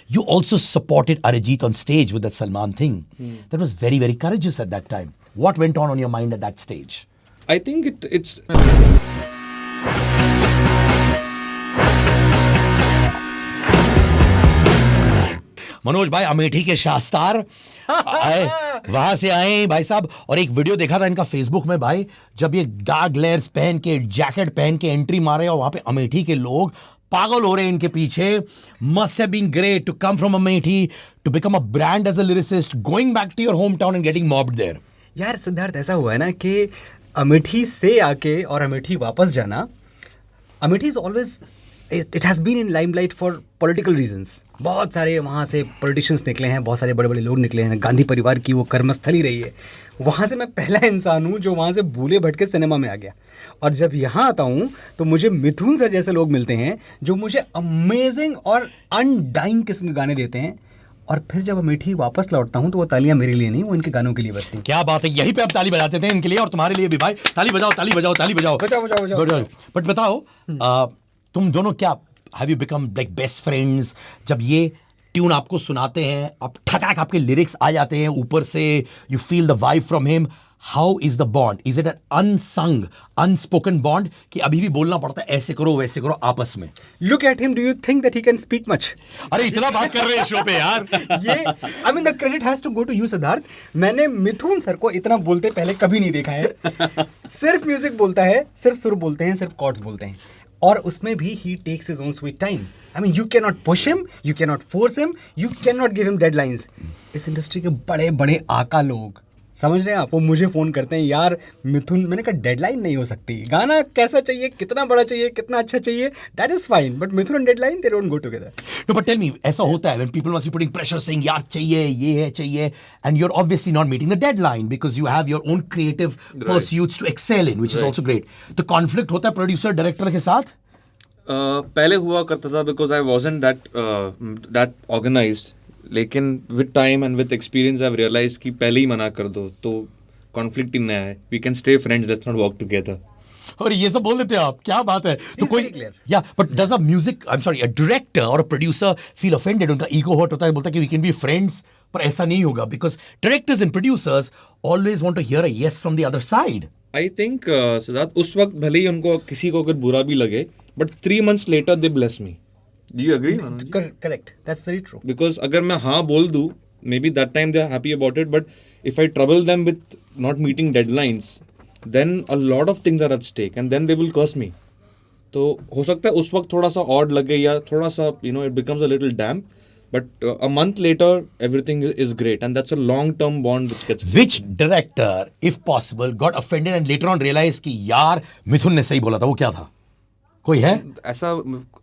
You also supported Arijit on stage with that Salman thing. That was very, very courageous at that time. What went on your mind at that stage? I think it's Manoj भाई अमेठी के शास्तार वहां से आए भाई साहब, और एक video देखा था इनका फेसबुक में भाई, जब ये डार्क ग्लेयर्स पहन के जैकेट पहन के एंट्री मारे और वहां पे अमेठी के लोग पागल हो रहे हैं इनके पीछे. Must have been great to come from Amethi to become a brand as a lyricist, going back to your home town and getting mobbed there. यार सिद्धार्थ, ऐसा हुआ है ना कि अमेठी से आके और अमेठी वापस जाना, Amethi is always, it has been in limelight for political reasons. बहुत सारे वहाँ से पॉलिटिशियंस निकले हैं, बहुत सारे बड़े बड़े लोग निकले हैं, गांधी परिवार की वो कर्मस्थली रही है. वहाँ से मैं पहला इंसान हूँ जो वहाँ से भूले भटके सिनेमा में आ गया. और जब यहाँ आता हूँ तो मुझे मिथुन सर जैसे लोग मिलते हैं जो मुझे अमेजिंग और अनडाइंग किस्म के गाने देते हैं. और फिर जब अमेठी वापस लौटता हूँ तो वो तालियां मेरे लिए नहीं, वो इनके गानों के लिए बजती हैं. क्या बात है, यहीं पे आप ताली बजाते थे इनके लिए और तुम्हारे लिए भी भाई. ताली बजाओ ताली बजाओ ताली बजाओ बजाओ बजाओ बजाओ. बट बताओ तुम दोनों क्या have you become like best friends? जब ये ट्यून आपको सुनाते हैं, आप ठटाक आपके लिरिक्स आ जाते हैं ऊपर से, you feel the vibe from him. How is the bond? Is it an unsung unspoken bond कि अभी भी बोलना पड़ता है ऐसे करो वैसे करो आपस में? Look at him, do you think that he can speak much? अरे इतना बात कर रहे हैं शो पे यार. ये I mean the credit has to go to you Siddharth. मैंने मिथुन सर को इतना बोलते पहले कभी नहीं देखा है. सिर्फ म्यूजिक बोलता है, सिर्फ सुर बोलते हैं, सिर्फ कॉर्ड्स बोलते हैं, और उसमें भी he takes his own sweet time. I mean you can not push him, you can not force him, you can not give him deadlines. इस इंडस्ट्री के बड़े बड़े आका लोग, समझ रहे हैं आप, वो मुझे फ़ोन करते हैं, यार मिथुन, मैंने कहा डेडलाइन नहीं हो सकती, गाना कैसा चाहिए, कितना बड़ा चाहिए, कितना अच्छा चाहिए, that is fine, but Mithun and deadline they don't go together. No, but tell me, ऐसा होता है when people must be putting pressure saying यार चाहिए ये है चाहिए, and you're obviously not meeting the deadline because you have your own creative pursuits to excel in, which is also great. तो conflict होता है प्रोड्यूसर डायरेक्टर के साथ? पहले हुआ करता था because I wasn't that organized. लेकिन with time and with experience I have realise कि पहले ही मना कर दो तो कॉन्फ्लिक्ट ही नया है. We can stay friends, let's not work together. और ये सब बोल देते हैं आप, क्या बात है. तो कोई या but does a music, I am sorry, a director और अ प्रोड्यूसर फील ऑफेंडेड? उनका ईगो हर्ट होता है, बोलता है कि वी कैन बी फ्रेंड्स, पर ऐसा नहीं होगा because directors and producers always want to hear a yes from the other side. I think Siddharth, उस वक्त भले ही उनको किसी को अगर बुरा भी लगे, but 3 months later they bless me. Do you agree? Correct. That's very true. Because अगर मैं हाँ बोल दूँ, maybe that time they are happy about it, but if I trouble them with not meeting deadlines, then a lot of things are at stake and then they will curse me. तो हो सकता है उस वक्त थोड़ा सा odd लगे या थोड़ा सा it becomes a little damp, but a month later everything is great and that's a long term bond which gets. Which director, if possible, got offended and later on realized कि यार मिथुन ने सही बोला था? वो क्या था? कोई है ऐसा?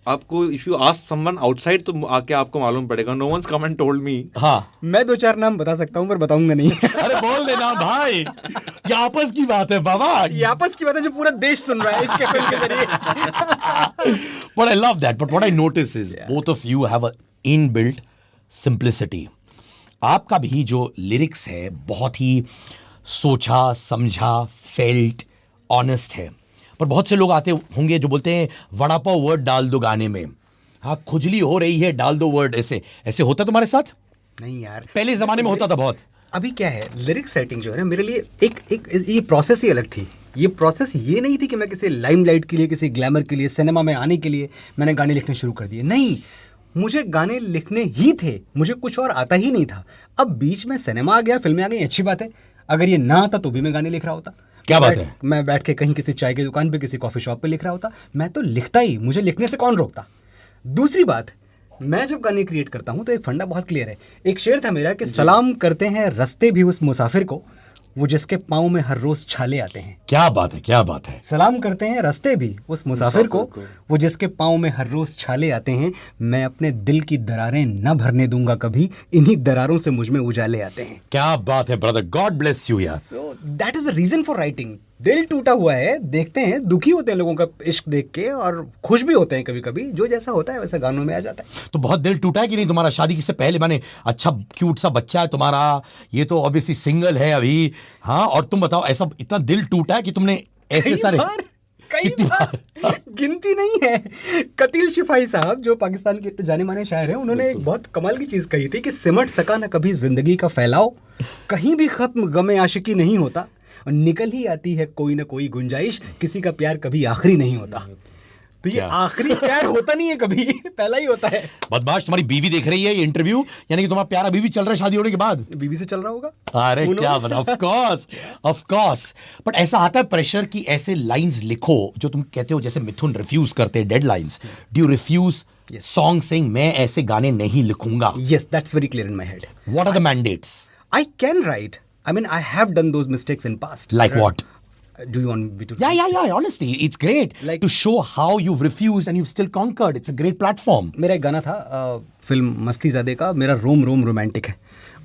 आपको if you ask someone outside तो आके आपको मालूम पड़ेगा. No once come and told me. हाँ, मैं 2-4 नाम बता सकता हूँ पर बताऊंगा नहीं. अरे बोल देना भाई, ये आपस की बात है बाबा, ये आपस की बात है जो पूरा देश सुन रहा है इश्क के फिल्म के जरिए. But I love that. But what I notice is both of you have a inbuilt simplicity. आपका भी जो लिरिक्स है बहुत ही सोचा समझा, फेल्ट, ऑनेस्ट है. पर बहुत से लोग आते होंगे जो बोलते हैं वड़ा पाव वर्ड डाल दो गाने में, हाँ खुजली हो रही है डाल दो वर्ड. ऐसे ऐसे होता तुम्हारे साथ? नहीं यार, पहले जमाने में होता था बहुत. अभी क्या है, लिरिक्स राइटिंग जो है ना, मेरे लिए एक ये प्रोसेस ही अलग थी. ये प्रोसेस ये नहीं थी कि मैं किसी लाइमलाइट के लिए, किसी ग्लैमर के लिए, सिनेमा में आने के लिए मैंने गाने लिखने शुरू कर दिए. नहीं, मुझे गाने लिखने ही थे, मुझे कुछ और आता ही नहीं था. अब बीच में सिनेमा आ गया, फिल्में आ गई, अच्छी बात है. अगर ये ना आता तो भी मैं गाने लिख रहा होता. क्या बात है? मैं बैठ के कहीं किसी चाय की दुकान पे, किसी कॉफी शॉप पे लिख रहा होता. मैं तो लिखता ही, मुझे लिखने से कौन रोकता. दूसरी बात, मैं जब गाने क्रिएट करता हूँ तो एक फंडा बहुत क्लियर है. एक शेर था मेरा कि सलाम करते हैं रस्ते भी उस मुसाफिर को, वो जिसके पाँव में हर रोज छाले आते हैं. क्या बात है, क्या बात है. सलाम करते हैं रस्ते भी उस मुसाफिर को, वो जिसके पाँव में हर रोज छाले आते हैं. मैं अपने दिल की दरारें न भरने दूंगा कभी, इन्हीं दरारों से मुझ में उजाले आते हैं. क्या बात है ब्रदर, गॉड ब्लेस यू यार. So that is the reason for writing. दिल टूटा हुआ है, देखते हैं, दुखी होते हैं लोगों का इश्क देख के, और खुश भी होते हैं कभी कभी. जो जैसा होता है वैसा गानों में आ जाता है. तो बहुत दिल टूटा है कि नहीं तुम्हारा? शादी से पहले मैंने अच्छा क्यूट सा बच्चा है तुम्हारा, ये तो ऑब्वियसली सिंगल है अभी, हाँ. और तुम बताओ, ऐसा इतना दिल टूटा है कि तुमने ऐसे सारे कई बार गिनती नहीं है। कतील शिफाई साहब जो पाकिस्तान के जाने माने शायर हैं, उन्होंने एक बहुत कमाल की चीज कही थी कि सिमट सका न कभी जिंदगी का फैलाओ, कहीं भी खत्म गमे आशिकी नहीं होता, और निकल ही आती है कोई ना कोई गुंजाइश, किसी का प्यार कभी आखिरी नहीं होता। तो ये आखिरी प्यार होता नहीं है कभी, पहला ही होता है। बदमाश, तुम्हारी बीवी देख रही है ये इंटरव्यू, यानी कि तुम्हारा प्यार अभी भी चल रहा है शादी होने के बाद? बीवी से चल रहा होगा। अरे क्या बता, ऑफ कोर्स। बट ऐसा आता है प्रेशर कि ऐसे लाइंस लिखो जो तुम कहते हो, जैसे मिथुन रिफ्यूज करते हैं deadlines. Do you refuse song saying मैं ऐसे गाने नहीं लिखूंगा? Yes, that's very clear in my head. What are the mandates? I can write. I mean, I have done those mistakes in past. Like what? Do you want me to? Yeah. Honestly, it's great to show how you've refused and you've still conquered. It's a great platform. मेरा एक गाना था film मस्ती ज़ादे का, मेरा रोम रोम romantic है।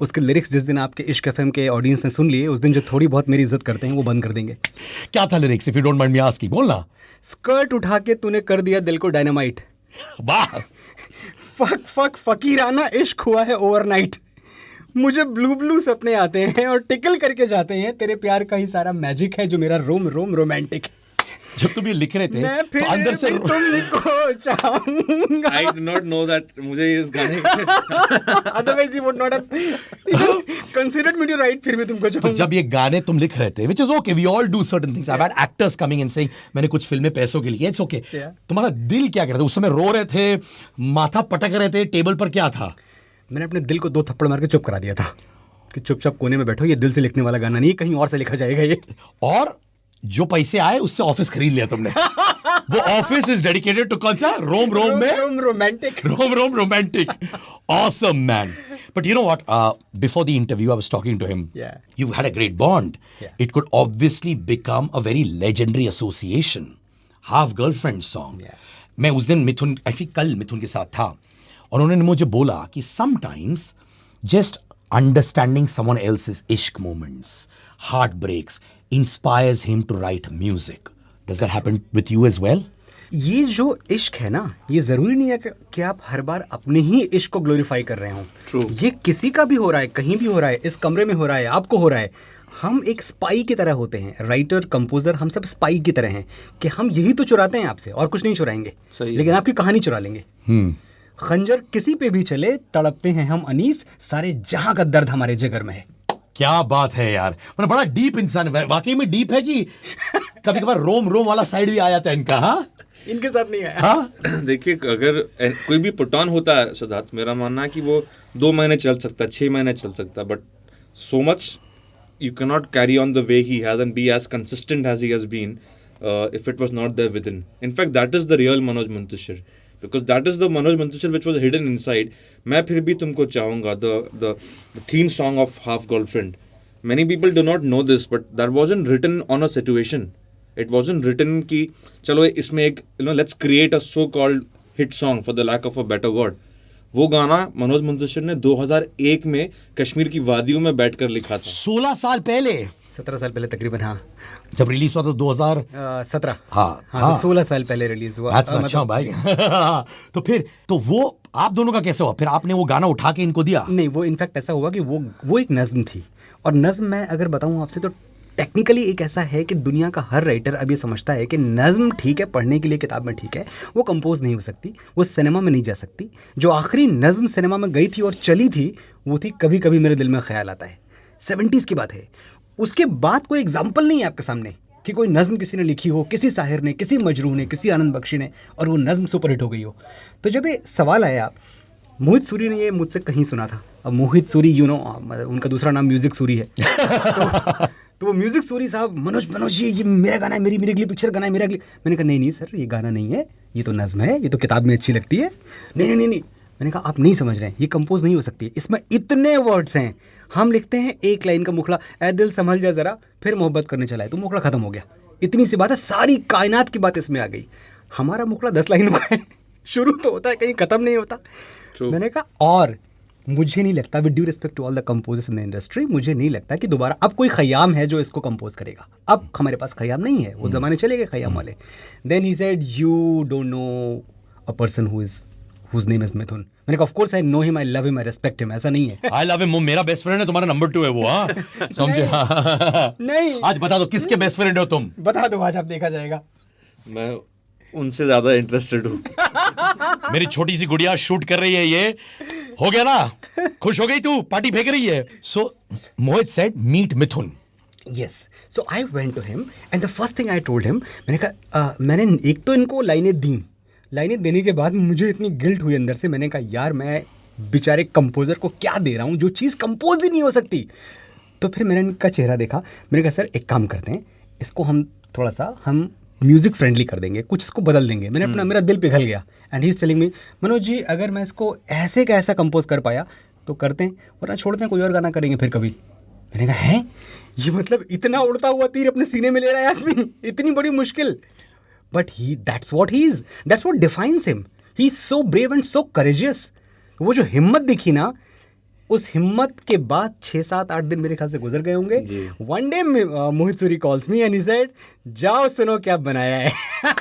उसके लिरिक्स जिस दिन आपके इश्क एफएम के ऑडियंस ने सुन लिए, उस दिन जो थोड़ी बहुत मेरी इज्जत करते हैं वो बंद कर देंगे। क्या था lyrics, if you don't mind me asking? बोलना। स्कर्ट उठा के तूने कर दिया दिल को डायनामाइट। वाह। फक फकीराना इश्क हुआ है ओवरनाइट। मुझे ब्लू ब्लू सपने आते हैं और टिकल करके जाते हैं, तेरे प्यार का ही सारा मैजिक है जो मेरा रोम रोम रोमांटिक। जब तुम ये लिख रहे थे मैं फिर तो अंदर से तुमको चाहूंगा। I did not know that मुझे इस गाने Otherwise he would not have considered me to write फिर भी तुमको तो चाहूंगा। जब ये गाने तुम लिख रहे थे, which is okay, we all do certain things. I've had actors coming and saying मैंने कुछ फिल्में पैसों के लिए, it's okay. Yeah. तुम्हारा दिल क्या कर रहा था उस समय? रो रहे थे, माथा पटक रहे थे, टेबल पर क्या था? मैंने अपने दिल को 2 थप्पड़ मार के चुप करा दिया था कि चुपचाप कोने में बैठो, ये दिल से लिखने वाला गाना नहीं, कहीं और से लिखा जाएगा ये। और जो पैसे आए उससे ऑफिस खरीद लिया तुमने। वो ऑफिस इज डेडिकेटेड टू कौन सा? रोम रोम में रोम रोमांटिक। रोम रोम romantic. Awesome, man. But you know what? Before the interview, I was talking to him. Yeah. You've had a great bond. Yeah. It could obviously become a very legendary association. Half Girlfriend song. Yeah. मैं उस दिन मिथुन, I think कल मिथुन के साथ था, और उन्होंने मुझे बोला कि sometimes just understanding someone else's ishq moments, heartbreaks, inspires him to write music. Does that happen with you as well? ये जो इश्क है ना, ये जरूरी नहीं है कि आप हर बार अपने ही इश्क को ग्लोरीफाई कर रहे हो। True. ये किसी का भी हो रहा है, कहीं भी हो रहा है, इस कमरे में हो रहा है, आपको हो रहा है। हम एक स्पाई की तरह होते हैं, राइटर कंपोजर, हम सब स्पाई की तरह हैं कि हम यही तो चुराते हैं आपसे, और कुछ नहीं चुराएंगे, सही है। लेकिन आपकी कहानी चुरा लेंगे। खंजर किसी पे भी चले, तड़पते हैं हम अनीस, सारे जहां का दर्द हमारे जिगर में है। क्या बात है यार, मतलब बड़ा डीप इंसान है, वाकई में डीप है कि कभी कभार रोम रोम वाला साइड भी आ जाता है इनका। हाँ, इनके साथ नहीं आया। हाँ, देखिए, अगर कोई भी पुट ऑन होता है सिद्धार्थ, मेरा मानना है कि वो 2 महीने चल सकता है, 6 महीने चल सकता है, but so much you cannot carry on the way he has and be as consistent as he has been if it was not there within. In fact, that is the real Manoj Muntashir, because that is the Manoj Muntashir which was hidden inside. मैं फिर भी तुमको चाहूंगा, the theme song of Half Girlfriend. Many people do not know this, but that wasn't written on a situation. It wasn't written कि चलो इसमें एक let's create a so-called hit song for the lack of a better word. वो गाना मनोज मुंतशिर ने 2001 में कश्मीर की वादियों में बैठकर लिखा था। 16 साल पहले, 17 साल पहले तकरीबन। हाँ, जब रिलीज हुआ था 2017। हाँ, हाँ, तो 16 साल पहले रिलीज हुआ। अच्छा भाई। तो फिर तो वो आप दोनों का कैसे हुआ? फिर आपने वो गाना उठा के इनको दिया? नहीं, वो इनफैक्ट ऐसा हुआ कि वो एक नज्म थी, और नज्म मैं अगर बताऊं आपसे तो टेक्निकली एक ऐसा है कि दुनिया का हर राइटर अब ये समझता है कि नज्म ठीक है, पढ़ने के लिए किताब में ठीक है, वो कंपोज नहीं हो सकती, वो सिनेमा में नहीं जा सकती। जो आखिरी नज्म सिनेमा में गई थी और चली थी, वो थी कभी कभी मेरे दिल में ख्याल आता है। 70s की बात है। उसके बाद कोई एग्जाम्पल नहीं है आपके सामने कि कोई नज्म किसी ने लिखी हो, किसी साहिर ने, किसी मजरूह ने, किसी आनंद बख्शी ने, और वो नज्म सुपरहिट हो गई हो। तो जब ये सवाल आया, मोहित सूरी ने ये मुझसे कहीं सुना था। अब मोहित सूरी उनका दूसरा नाम म्यूजिक सूरी है। तो वो म्यूजिक सूरी साहब, मनोज ये मेरा गाना है, मेरी अगली पिक्चर गाना है, मेरा अगली। मैंने कहा नहीं सर, ये गाना नहीं है, ये तो नज्म है, ये तो किताब में अच्छी लगती है। नहीं। मैंने कहा आप नहीं समझ रहे हैं, ये कंपोज नहीं हो सकती, इसमें इतने वर्ड्स हैं। हम लिखते हैं एक लाइन का मुखड़ा, ऐ दिल संभल जा जरा, फिर मोहब्बत करने चला है, तो मुखड़ा खत्म हो गया। इतनी सी बात है, सारी कायनात की बात इसमें आ गई। हमारा मुखड़ा 10 लाइनों का है, शुरू तो होता है, कहीं खत्म नहीं होता। मैंने कहा, और मुझे नहीं लगता, with due respect to all the composers in the industry, मुझे नहीं लगता कि दोबारा अब कोई खयाम है जो इसको कंपोज करेगा। अब हमारे पास खयाम नहीं है, वो जमाने चले गए खयाम वाले। Then he said, you don't know a person whose name is Mithun. मैंने कहा, of course I know him, I love him, I respect him. ऐसा नहीं है, आई लव हिम, मेरा बेस्ट फ्रेंड है, तुम्हारा नंबर 2 है वो। हाँ, समझे? नहीं। आज बता दो किसके बेस्ट फ्रेंड हो तुम? बता दो, आज आप देखा जाएगा। मैं उनसे ज्यादा इंटरेस्टेड हूँ. मेरी छोटी सी गुड़िया शूट कर रही है, ये हो गया ना, खुश हो गई तू, पार्टी फेंक रही है. So Mohit said meet Mithun. Yes. So I went to him and the first thing I told him, मैंने कहा मैंने एक तो इनको लाइनें दी. लाइनें देने के बाद मुझे इतनी गिल्ट हुई अंदर से. मैंने कहा यार मैं बेचारे कंपोजर को क्या दे रहा हूँ जो चीज़ कंपोज ही नहीं हो सकती. तो फिर मैंने इनका चेहरा देखा. मैंने कहा सर एक काम करते हैं, इसको हम थोड़ा सा हम म्यूज़िक फ्रेंडली कर देंगे, कुछ इसको बदल देंगे. मैंने अपना मेरा दिल पिघल गया. And he is telling me Manoj ji अगर मैं इसको ऐसे का ऐसा कंपोज कर पाया तो करते हैं, वरना छोड़ते हैं, कोई और गाना करेंगे फिर कभी. मैंने कहा हैं, ये मतलब इतना उड़ता हुआ तीर अपने सीने में ले रहा है आदमी, इतनी बड़ी मुश्किल. But he that's what he is, that's what defines him. He is so brave and so courageous. वो जो हिम्मत दिखी ना, उस हिम्मत के बाद 6-7-8 दिन मेरे ख्याल से गुजर गए होंगे. One day Mohit Suri calls me and he said जाओ सुनो क्या बनाया है.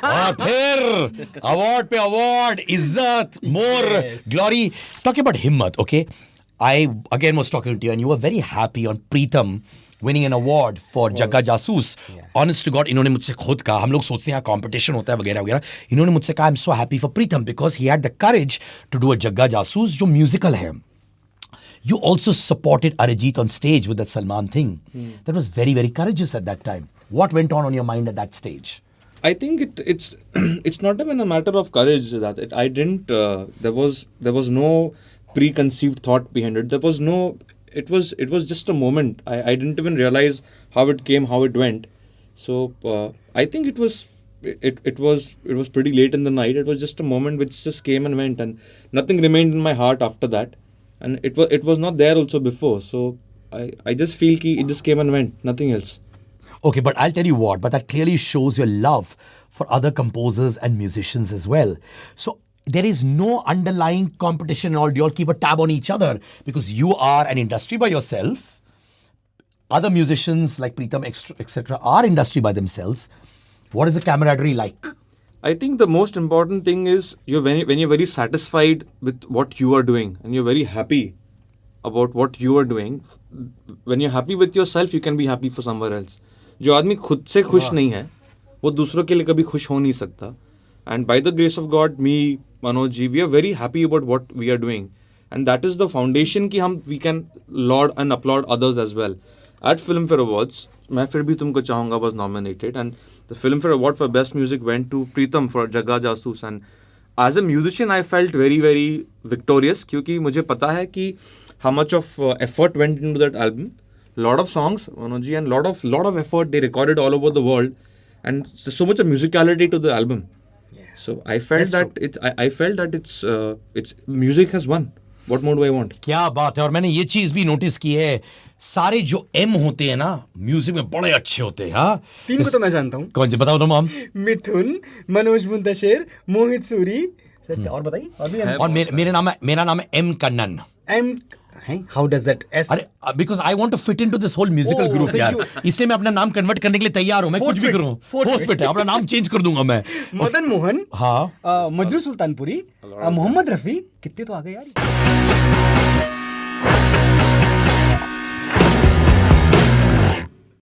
और फिर अवार्ड पे अवार्ड, इज्जत, मोर ग्लोरी. टॉकिंग अबाउट हिम्मत, okay, I again was talking to you and you were very happy on Pritam winning an award for जग्गा जासूस. Honest to God, इन्होंने मुझसे खुद कहा, हम लोग सोचते हैं कंपटीशन होता है वगैरह वगैरह, इन्होंने मुझसे कहा I am so happy for Pritam because he had the courage to do a Jagga Jasoos जो म्यूजिकल है. You also supported Arijit on stage with that Salman thing. That was very, very courageous at that time. What went on your mind at that stage? I think it's not even a matter of courage that I didn't. There was no preconceived thought behind it. There was no. It was just a moment. I didn't even realize how it came, how it went. So I think it was pretty late in the night. It was just a moment which just came and went, and nothing remained in my heart after that. And it was not there also before. So I just feel कि it just came and went. Nothing else. Okay, but I'll tell you what, but that clearly shows your love for other composers and musicians as well. So there is no underlying competition and all. You all keep a tab on each other because you are an industry by yourself. Other musicians like Pritam, etc., are industry by themselves. What is the camaraderie like? I think the most important thing is when you're very satisfied with what you are doing and you're very happy about what you are doing. When you're happy with yourself, you can be happy for somewhere else. जो आदमी खुद से खुश नहीं है, वो दूसरों के लिए कभी खुश हो नहीं सकता. And by the grace of God, me, Manoj ji, we are very happy about what we are doing. And that is the foundation कि we can laud and applaud others as well. At Filmfare Awards, मैं फिर भी तुमको चाहूँगा was nominated, and the Filmfare Award for Best Music went to Pritam for जग्गा जासूस. And as a musician, I felt very, very victorious क्योंकि मुझे पता है कि how much of effort went into that album. Lot of songs, Manoj ji, and lot of effort they recorded all over the world, and there's so much of musicality to the album. So I felt I felt that it's music has won. What more do I want? क्या बात है. और मैंने ये चीज भी notice की है, सारे जो एम होते हैं ना म्यूजिक में बड़े अच्छे होते हैं. हाँ, 3 को तो मैं जानता हूँ. कौन से बताओ तुम हम? मिथुन, मनोज मुंतशिर, मोहित सूरी. और बताइए. और भी. और मेरा नाम है M Kannan. M. How does that? अरे because I want to fit into this whole musical group यार, इसलिए मैं अपना नाम कन्वर्ट करने के लिए तैयार हूँ. मैं कुछ भी करूँ, फोर्स फिट है, अपना नाम चेंज कर दूंगा मैं. मदन मोहन. हाँ. मजरू सुल्तानपुरी, मोहम्मद रफी, कितने तो आ गए यार.